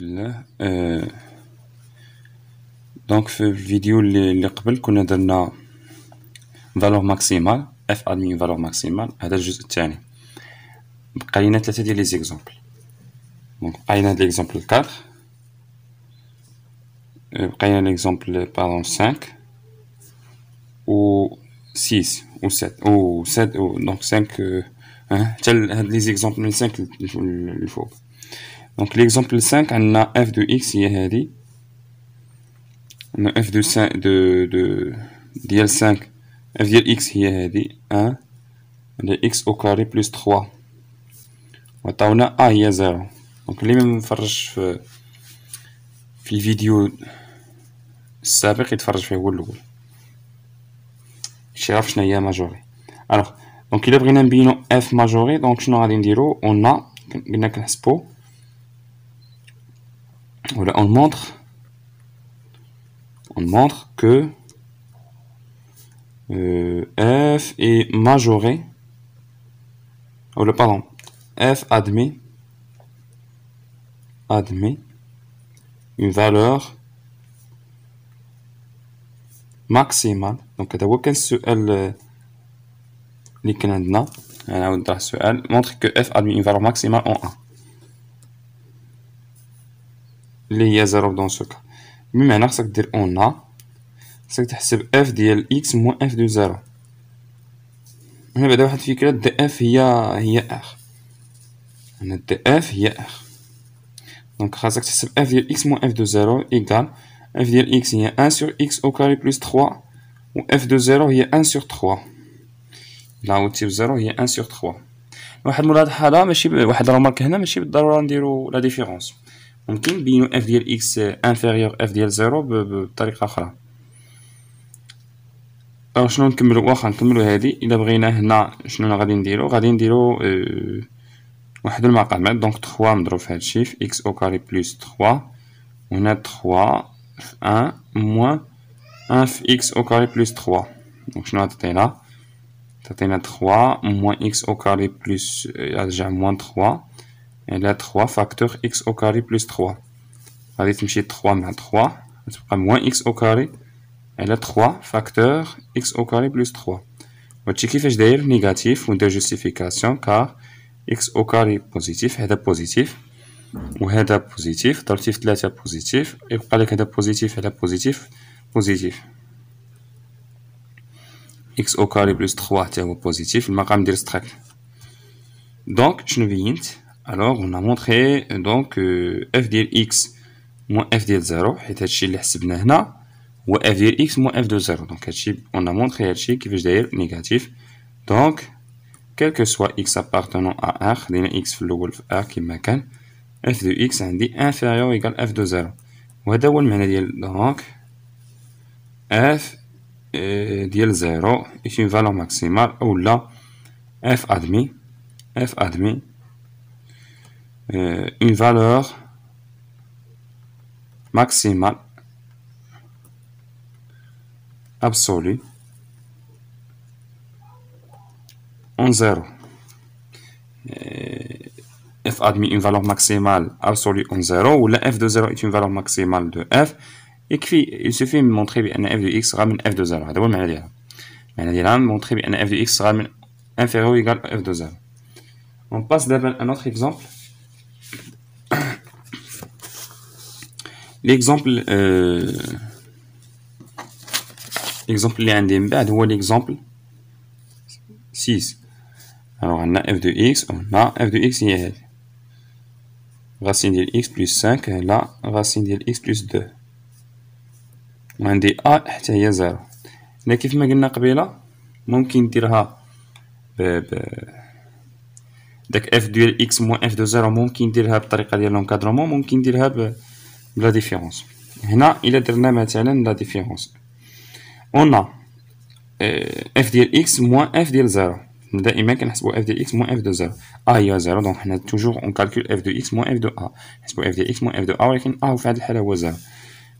الحمد لله. دونك في الفيديو اللي قبل كنا درنا فالور ماكسيمال اف ادمي فالور ماكسيمال. هذا الجزء الثاني. بقى لينا 3 ديال لي زيكزامبل. دونك بقى لينا ليكزامبل 4، بقى لينا ليكزامبل باردون 5 و 6 و 7 و 7 دونك 5 حتى هاد لي زيكزامبل من 5 للفوق. دونك ليكزامبل 5 عندنا اف دو اكس هي هادي، عندنا اف دو 5 ديال 5 اف ديال اكس هي هادي 1 على اكس او كاري بلس 3 وعطاونا ا هي 0. دونك اللي مفرجش في الفيديو السابق يتفرج فيه هو الاول باش يعرف شنو هي ماجوري. الوغ دونك الا بغينا نبينو اف ماجوري دونك شنو غادي نديرو؟ قلنا كنحسبو ولا on montre que f est majoré, ou pardon, f admet une valeur maximale. Donc هذا هو كان السؤال اللي كان عندنا. نعاود نطرح السؤال. montre que f admet une valeur maximale en 1 اللي هي 0 dans ce cas. بمعنى خصك دير اون خصك تحسب اف ديال اكس موان اف دو 0. هنا بعدا واحد الفكرة، دي اف هي ار، هنا دي اف هي ار. دونك خاصك تحسب اف ديال اكس موان اف دو 0 ايكال اف ديال اكس هي 1 sur اكس او كاري بلس 3 و اف دو 0 هي 1 sur 3. إلا عاودتي ب0 هي 1 sur 3. واحد الملاحظة، ماشي واحد الرمارك هنا، ماشي بالضرورة نديرو لا ديفيرونس. ممكن نبينو اف ديال اكس انفيريور اف ديال 0 بطريقة أخرى. أو شنو نكملو؟ واخا نكملو هادي. إلا بغينا هنا شنو غادي نديرو؟ غادي نديرو واحد المقامات. دونك 3 مضروب في هادشي في اكس او كاري بلس 3 و هنا 3 في 1 موان 1 في اكس او كاري بلس 3. دونك شنو تعطينا؟ تعطينا 3 موان اكس او كاري بلس رجع موان 3 على 3 فاكتور اكس او كاري بلس 3. غادي تمشي 3 مع 3 غتبقى موان اكس او كاري على 3 فاكتور اكس او كاري بلس 3. وهادشي كيفاش داير؟ نيجاتيف وندير جوستيفيكاسيون كار اكس او كاري بوزيتيف، هذا بوزيتيف وهذا بوزيتيف، ضربتي في 3 بوزيتيف يبقى لك هذا بوزيتيف على بوزيتيف بوزيتيف. اكس او كاري بلس 3 حتى هو بوزيتيف، المقام ديال ستراكت. دونك شنو بينت؟ الوغ on a montré donc f ديال x moins f ديال 0، حيت هادشي اللي حسبناه هنا هو f ديال x moins f de 0. دونك هادشي on a montré هادشي كيفاش داير نيجاتيف. دونك quel que soit x appartenant à R، خدينا x في الأول في R كيما كان، f de x عندي inférieur égal f de 0. وهذا هو المعنى ديال دونك f ديال 0 est une valeur maximale، أولا f admet une valeur maximale absolue en 0. f admet une valeur maximale absolue en 0 ou la f de 0 est une valeur maximale de f. il suffit de montrer بأن f de x صغار من f de 0. هذا هو المعنى ديالها. المعنى ديالها montrer بأن f de x صغار من inférieur ou égal à f de 0. On passe d'abord à un autre exemple. L'exemple اللي عندي من بعد هو l'exemple 6. alors on a f de x، on a f de x هي هادي racine ديال x plus 5 على racine ديال x plus 2 وعندي a حتى هي 0. هنا كيف ما قلنا قبيله ممكن ديرها داك f ديال x moins f de 0 ممكن ديرها بطريقه ديال لونكادرومون، ممكن ديرها بلا ديفيرونس. هنا الا درنا مثلا لا ديفيرونس on a f ديال x moins f ديال 0. دائما كنحسبوا f ديال x moins f de 0. a هي 0 دونك حنا توجور اون كالكول f de x moins f de a. نحسبوا f ديال x moins f de a، ولكن a في هذه الحاله هو 0.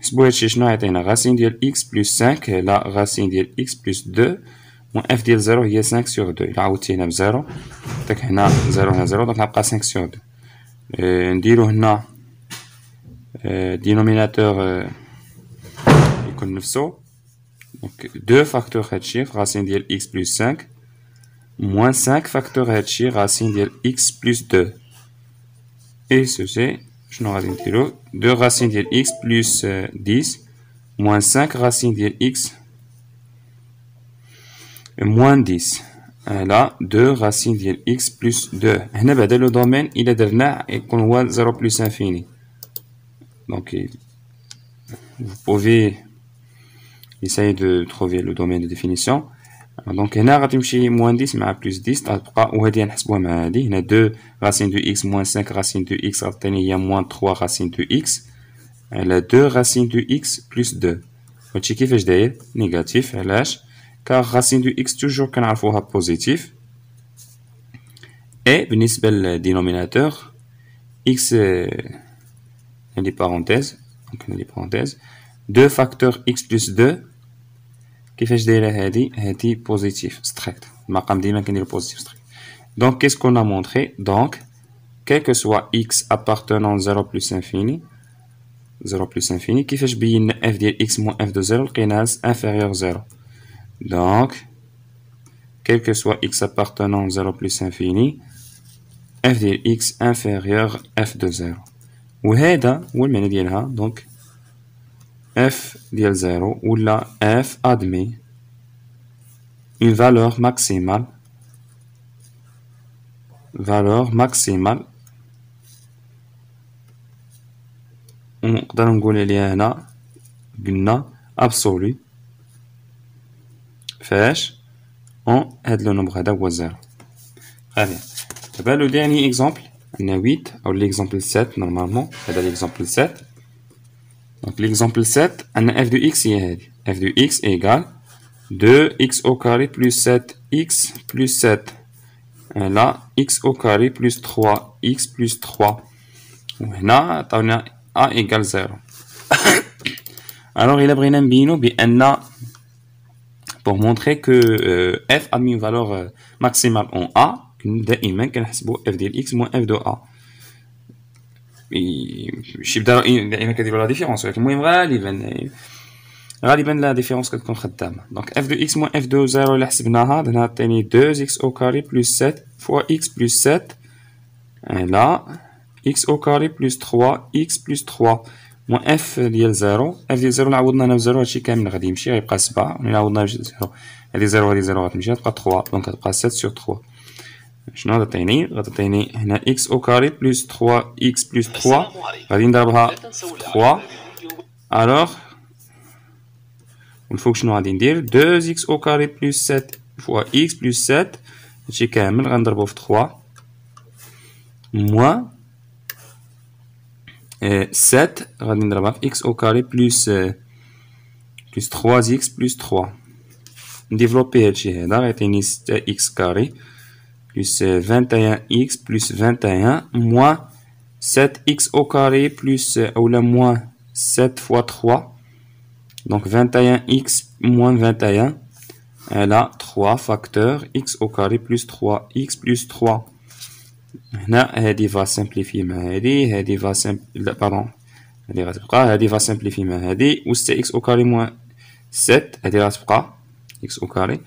نحسبوا هادشي شنو يعطينا؟ غاسين ديال x plus 5 على غاسين ديال x plus 2 moins f ديال 0 هي 5 sur 2. إلا عاودتي هنا ب0 داك هنا 0 هنا 0 دونك غنبقى 5 sur 2. نديرو هنا dénominateur يكون نفسه. Donc 2 facteurs هاد الشيف racine ديال x plus 5 moins 5 facteurs هادشي racine ديال x plus 2 et ceci شنو غادي نديرو 2 racine ديال x plus 10 moins 5 racine ديال x moins 10 là 2 racine ديال x plus 2. هنا بعدا لو دومين إلا درناه يكون هو 0 plus infini. Donc vous pouvez essayer de trouver le domaine de définition. Donc هنا غتمشي moins 10 مع plus 10 غتبقى وهادي غنحسبوها مع هادي. هنا 2 racine de x moins 5 racine de x غتعطيني هي moins 3 racine de x على 2 racine de x plus 2. هادشي كيفاش داير نيجاتيف. علاش؟ car racine de x toujours كنعرفوها بوزيتيف. et بالنسبة للدينوميناتور x هادي بارونتيز دونك هادي بارونتيز 2 facteurs x plus 2 كيفاش دايره هادي بوزيتيف ستريكت. المقام ديما كنديرو بوزيتيف ستريكت. donc qu'est-ce qu'on a montré? Donc quel que soit x appartenant 0 plus infini كيفاش بينا f ديال x moins f de 0 لقيناها inférieur 0. donc quel que soit x appartenant 0 plus infini f ديال x inférieur f de 0. وهذا هو المعنى ديالها. donc f ديال 0 ولا f admet une valeur maximale ونقدر نقول عليها هنا قلنا absolue فاش اون هاد لو نومبر هذا هو 0. غادي دابا لو ديرني اكزامبل عندنا 8 او ليكزامبل 7 نورمالمون هذا ليكزامبل 7. Donc l'exemple 7, on a f de x est f de x égale 2x au carré plus 7x plus 7. Et là, x au carré plus 3x plus 3. Et là, on a a égale 0. Alors, il a pris un bino, pour montrer que f a mis une valeur maximale en a, دائما كنحسبوا f de x moins f de a. شي دائما كديروا لا ديفيرونس ولكن المهم غالبا لا ديفيرونس كتكون خدامه. دونك اف دو اكس موان اف دو 0 الا حسبناها درنا عطيني 2 اكس او كاري بلس 7 فوا اكس بلس 7 لا اكس او كاري بلس 3 اكس بلس 3 موان اف ديال 0. اف ديال 0 عوضنا هنا ب 0 هادشي كامل غادي يمشي غيبقى 7 ملي عوضنا ب 0 هادي 0 هادي 0 غتمشي غتبقى 3 دونك غتبقى 7 sur 3. شنو غتعطيني هنا x au carré plus 3x plus 3 غادي نضربها في 3 alors والفوق شنو غادي ندير 2x au carré plus 7 fois x plus 7 هادشي كامل غنضربو في 3 moins 7 غادي نضربها في x au carré plus 3x plus 3 نديفلوبي هادشي هذا غيعطيني 6x carré plus 21x plus 21 moins 7x au carré plus ou la moins 7 fois 3 donc 21x moins 21 et là 3 facteur x au carré plus 3x plus 3 هنا هادي va simplifier مع هادي va pardon هادي غتبقى هادي va simplifier مع هادي و 6x au carré moins 7 هادي غتبقى x au carré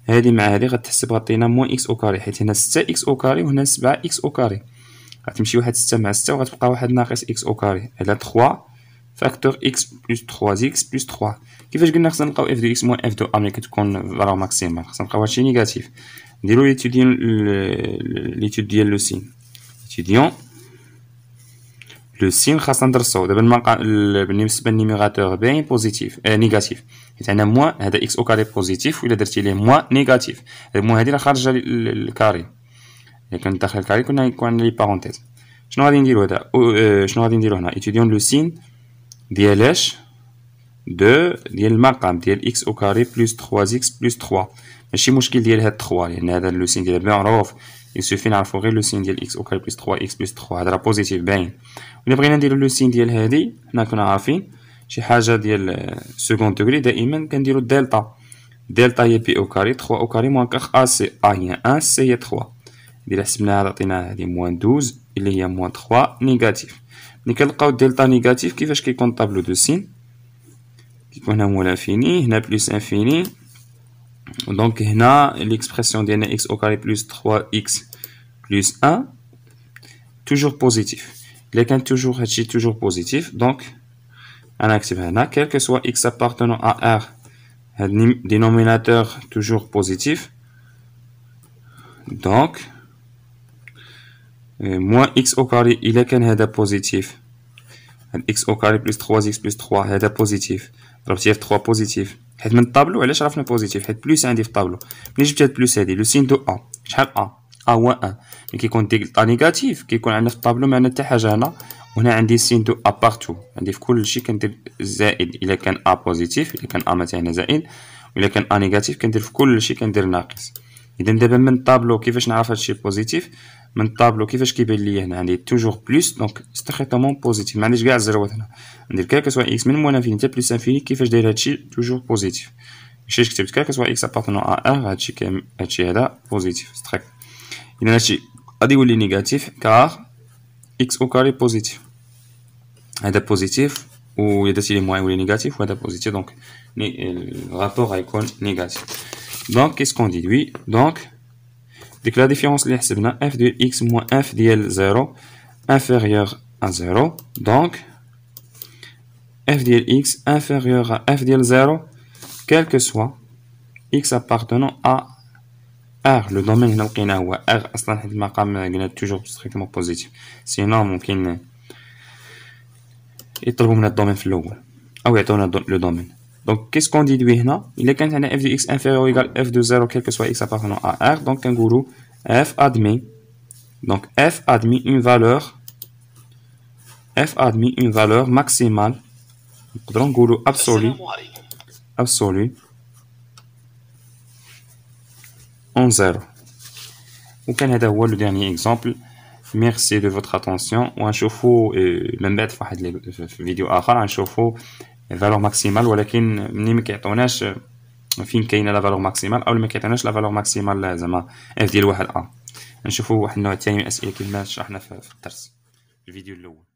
هادي مع هادي غتحسب غطينا موان اكس او كاري حيت هنا 6 اكس او كاري وهنا 7 اكس او كاري غتمشي واحد 6 مع 6 وغتبقى واحد ناقص اكس او كاري على 3 فاكتور اكس بلس 3 اكس بلس 3. كيفاش قلنا خصنا نلقاو اف دو اكس موان اف دو ا ملي كتكون فالور ماكسيمال خصنا نلقاو هادشي نيجاتيف. نديرو ليتود ديال لو سين étudiant لو سين خاصنا ندرسو دابا بالنسبه للنيميراتور باين بوزيتيف نيجاتيف حيت عندنا موان هذا اكس او كاري بوزيتيف ولا درتي ليه موان نيجاتيف الموان هادي راه خارجه الكاري الا كان داخل الكاري كنا يكون عندنا لي بارونتيز. شنو غادي نديرو هذا شنو غادي نديرو هنا étudiant لو سين ديال اش ديال المقام ديال اكس او كاري بلس 3 اكس بلس 3 ماشي مشكل ديال هاد 3 لان هذا لو سين ديال معروف يسوفي نعرفو غير لو سين ديال اكس او كاري بلس 3 اكس بلس 3 هذا راه بوزيتيف باين. ولا بغينا نديرو لو سين ديال هادي حنا كنا عارفين شي حاجه ديال سكوند دوغري دائما كنديرو دلتا هي بي او كاري 3 او كاري موان 4 ا سي ا هي 1 سي هي 3 الا حسبناها عطينا هادي موان 12 اللي هي موان 3 نيجاتيف. ملي كنلقاو دلتا نيجاتيف كيفاش كيكون طابلو دو سين، كيكون ها هو لانفيني هنا بلس انفيني. دونك هنا ليكسبرسيون ديالنا x au carré plus 3x plus 1 toujours بوزيتيف. إلا كان toujours هادشي toujours بوزيتيف دونك أنا نكتبها هنا quel que soit x appartenant à R هاد dénominateur toujours positif. Donc moins x au carré إلا كان هذا بوزيتيف، هاد x au carré plus 3x plus 3 هذا بوزيتيف ضربتيه في 3 بوزيتيف، حيت من الطابلو علاش عرفنا بوزيتيف؟ حيت بلوس عندي في الطابلو. ملي جبت هاد بلوس هادي لو سين دو ا شحال ا هو 1. ملي كيكون دلتا نيجاتيف كيكون عندنا في الطابلو ما عندنا حتى حاجه هنا، وهنا عندي سين دو ا بارتو، عندي في كلشي كندير زائد الا كان ا بوزيتيف، الا كان ا مثلا هنا زائد، وإلا كان ا نيجاتيف كندير في كلشي كندير ناقص. اذا دابا من الطابلو كيفاش نعرف هادشي بوزيتيف؟ من الطابلو كيفاش كيبان ليا هنا عندي توجور بلس دونك ستريكتومون بوزيتيف، ما عنديش كاع الزروات هنا، ندير كالكو سوا اكس من موان انفيني حتى بلس انفيني كيفاش داير هادشي توجور بوزيتيف. ماشي كتبت كالكو سوا اكس ابارتونون ا ار هادشي هادشي هذا بوزيتيف ستريكت. اذا هادشي غادي يولي نيجاتيف كار اكس او كاري بوزيتيف، هذا بوزيتيف و الا درتي ليه موان يولي نيجاتيف وهذا بوزيتيف، دونك الرابور غيكون نيجاتيف. دونك كيسكون ديدوي دونك ديك لا ديفيرونس اللي حسبنا f ديال x moins f ديال 0 inférieur à 0. donc f ديال x inférieur à f ديال 0 quel que soit x appartenant à R. le domaine هنا لقيناه هو R اصلا حيت المقام قلنا توجور ستريكتومون بوزيتيف، سينو ممكن يطلبوا منا الدومين في الاول او يعطيونا لو دومين. Donc, qu'est-ce qu'on dit lui هنا؟ إلا كانت عندنا f de x inférieur ou égal f de 0 quel que soit x appartenant à R. donc كنقولو f admet une valeur maximale. نقدرو نقولو absolue en 0. وكان هذا هو لو dernier exemple. Merci de votre attention. ونشوفو من بعد في واحد فيديو آخر غنشوفو فالور ماكسيمال، ولكن ملي ما كيعطوناش فين كاينه لا فالور ماكسيمال او ما كيعطوناش لا فالور ماكسيمال زعما اف ديال واحد ا. نشوفوا واحد النوع ثاني من الاسئله كما شرحنا في الدرس الفيديو الاول.